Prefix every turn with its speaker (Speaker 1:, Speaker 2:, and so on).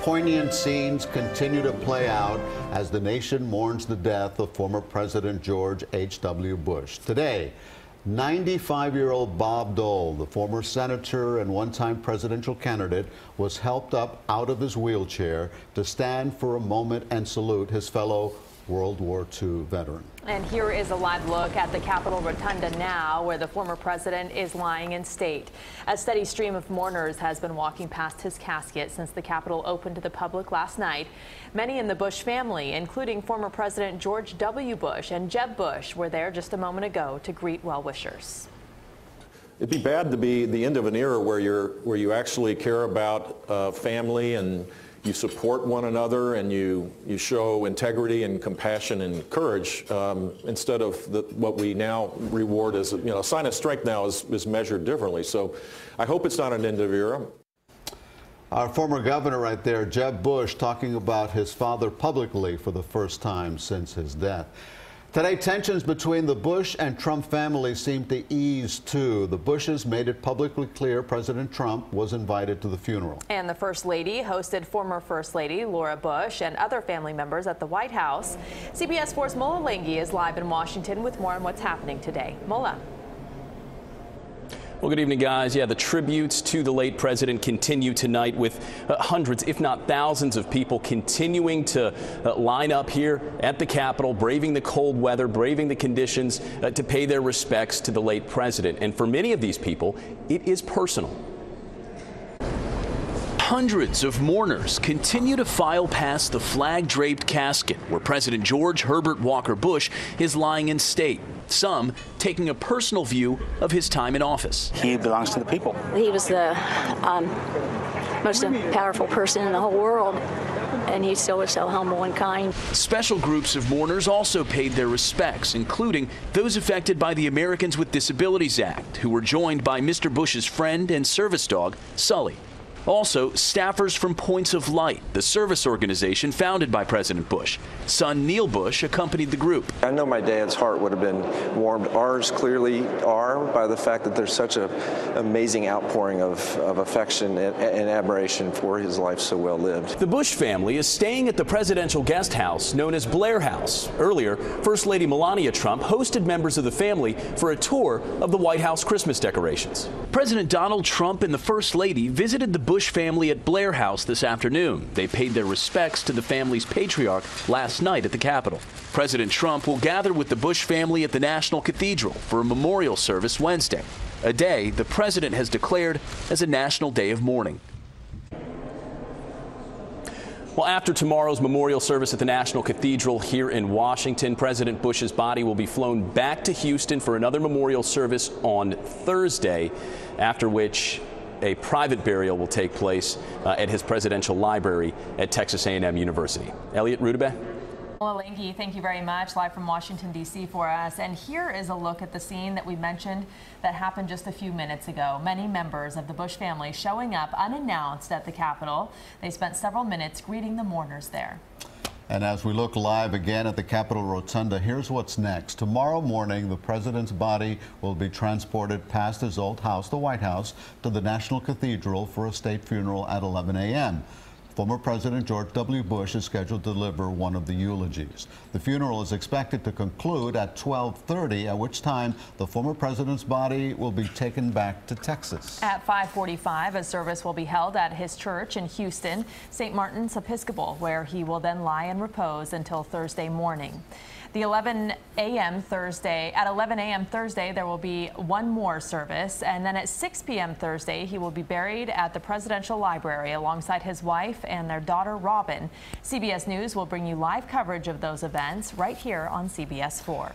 Speaker 1: poignant scenes continue to play out as the nation mourns the death of former President George H.W. Bush. Today, 95-year-old Bob Dole, the former senator and one-time presidential candidate, was helped up out of his wheelchair to stand for a moment and salute his fellow World War II veteran.
Speaker 2: And here is a live look at the Capitol Rotunda now, where the former president is lying in state. A steady stream of mourners has been walking past his casket since the Capitol opened to the public last night. Many in the Bush family, including former President George W. Bush and Jeb Bush, were there just a moment ago to greet well-wishers.
Speaker 3: It'd be bad to be the end of an era where you actually care about family and you support one another and you show integrity and compassion and courage instead of what we now reward as a sign of strength now is measured differently. So I hope it's not an end of era.
Speaker 1: Our former governor right there, Jeb Bush, talking about his father publicly for the first time since his death. Today, tensions between the Bush and Trump families seem to ease, too. The Bushes made it publicly clear President Trump was invited to the funeral. And the First Lady hosted former First Lady Laura Bush and other family members at the White House. CBS 4's Mola Lenghi is live in Washington with more on what's happening today. Mola.
Speaker 4: Well, good evening, guys. Yeah, the tributes to the late president continue tonight with hundreds, if not thousands, of people continuing to line up here at the Capitol, braving the cold weather, braving the conditions to pay their respects to the late president. And for many of these people, it is personal. Hundreds of mourners continue to file past the flag-draped casket where President George Herbert Walker Bush is lying in state, some taking a personal view of his time in office.
Speaker 5: He belongs to the people.
Speaker 6: He was the most powerful person in the whole world, and he still was so humble and kind.
Speaker 4: Special groups of mourners also paid their respects, including those affected by the Americans with Disabilities Act, who were joined by Mr. Bush's friend and service dog, Sully. Also, staffers from Points of Light, the service organization founded by President Bush. Son Neil Bush accompanied the group.
Speaker 7: I know my dad's heart would have been warmed. Ours clearly are by the fact that there's such an amazing outpouring of affection and admiration for his life so well lived.
Speaker 4: The Bush family is staying at the presidential guest house known as Blair House. Earlier, First Lady Melania Trump hosted members of the family for a tour of the White House Christmas decorations. President Donald Trump and the First Lady visited the Bush family at Blair House this afternoon. They paid their respects to the family's patriarch last night at the Capitol. President Trump will gather with the Bush family at the National Cathedral for a memorial service Wednesday, a day the president has declared as a national day of mourning. Well, after tomorrow's memorial service at the National Cathedral here in Washington, President Bush's body will be flown back to Houston for another memorial service on Thursday, after which a private burial will take place at his presidential library at Texas A&M University. Elliot Rudabeh.
Speaker 2: Well, Lenghi, thank you very much. Live from Washington, D.C. for us. And here is a look at the scene that we mentioned that happened just a few minutes ago. Many members of the Bush family showing up unannounced at the Capitol. They spent several minutes greeting the mourners there.
Speaker 1: And as we look live again at the Capitol Rotunda, here's what's next. Tomorrow morning, the president's body will be transported past his old house, the White House, to the National Cathedral for a state funeral at 11 a.m. Former President George W. Bush is scheduled to deliver one of the eulogies. The funeral is expected to conclude at 12:30, at which time the former president's body will be taken back to Texas.
Speaker 2: At 5:45, a service will be held at his church in Houston, St. Martin's Episcopal, where he will then lie in repose until Thursday morning. At 11 a.m. Thursday, there will be one more service, and then at 6 p.m. Thursday, he will be buried at the Presidential Library alongside his wife and their daughter, Robin. CBS News will bring you live coverage of those events right here on CBS 4.